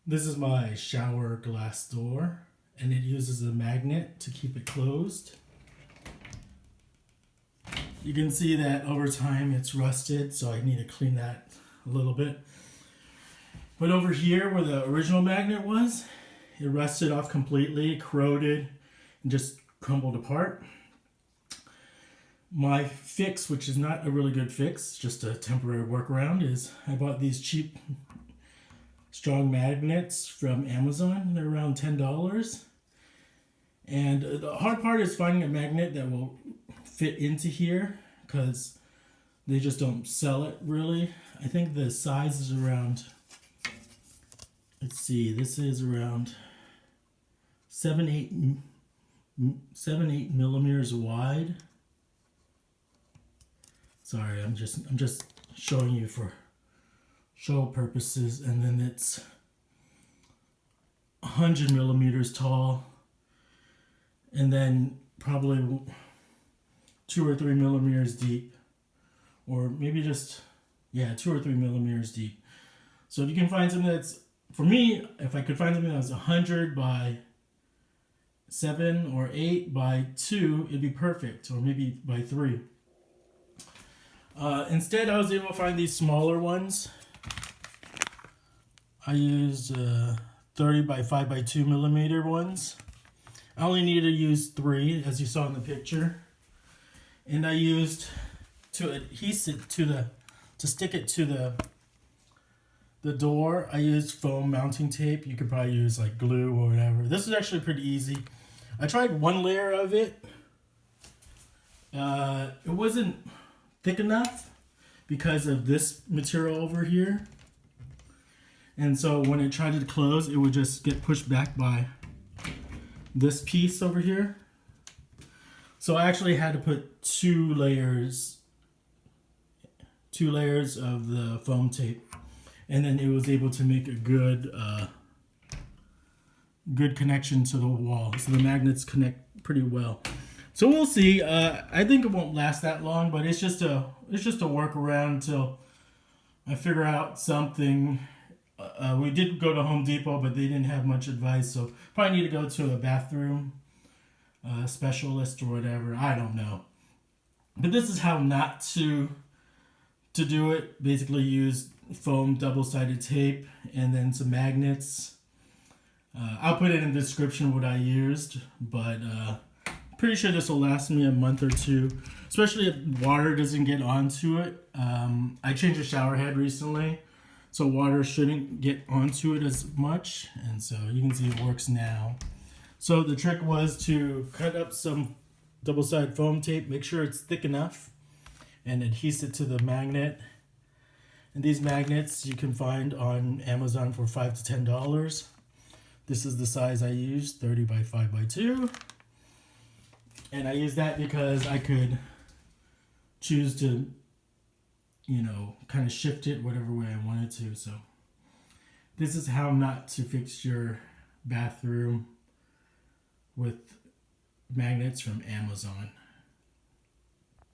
This is my shower glass door, and it uses a magnet to keep it closed. You can see that over time it's rusted, so I need to clean that a little bit. But over here where the original magnet was, it rusted off completely, corroded, and just crumbled apart. My fix, which is not a really good fix, just a temporary workaround, is I bought these cheap strong magnets from Amazon. They're around $10. And the hard part is finding a magnet that will fit into here because they just don't sell it really. I think the size is around, let's see, this is around 7-8 millimeters wide. Sorry, I'm just showing you for show purposes, and then it's 100 millimeters tall, and then probably 2 or 3 millimeters deep, or maybe just 2 or 3 millimeters deep. So if you can find something that's, for me, if I could find something that was 100 by 7 or 8 by 2, it'd be perfect, or maybe by 3. Instead, I was able to find these smaller ones. I used 30 by 5 by 2 millimeter ones. I only needed to use 3, as you saw in the picture. And I used to adhese it to stick it to the door. I used foam mounting tape. You could probably use like glue or whatever. This is actually pretty easy. I tried one layer of it. It wasn't thick enough because of this material over here, and so when it tried to close, it would just get pushed back by this piece over here. So I actually had to put two layers of the foam tape, and then it was able to make a good connection to the wall, so the magnets connect pretty well. So we'll see. I think it won't last that long, but it's just a workaround until I figure out something. We did go to Home Depot, but they didn't have much advice, so probably need to go to a bathroom specialist or whatever. I don't know. But this is how not to do it. Basically use foam double-sided tape and then some magnets. I'll put it in the description what I used, but pretty sure this will last me a month or two, especially if water doesn't get onto it. I changed the shower head recently, so water shouldn't get onto it as much, and so you can see it works now. So the trick was to cut up some double-sided foam tape, make sure it's thick enough, and adhese it to the magnet. And these magnets you can find on Amazon for $5 to $10. This is the size I used, 30 by 5 by 2. And I use that because I could choose to, kind of shift it whatever way I wanted to. So this is how not to fix your bathroom with magnets from Amazon.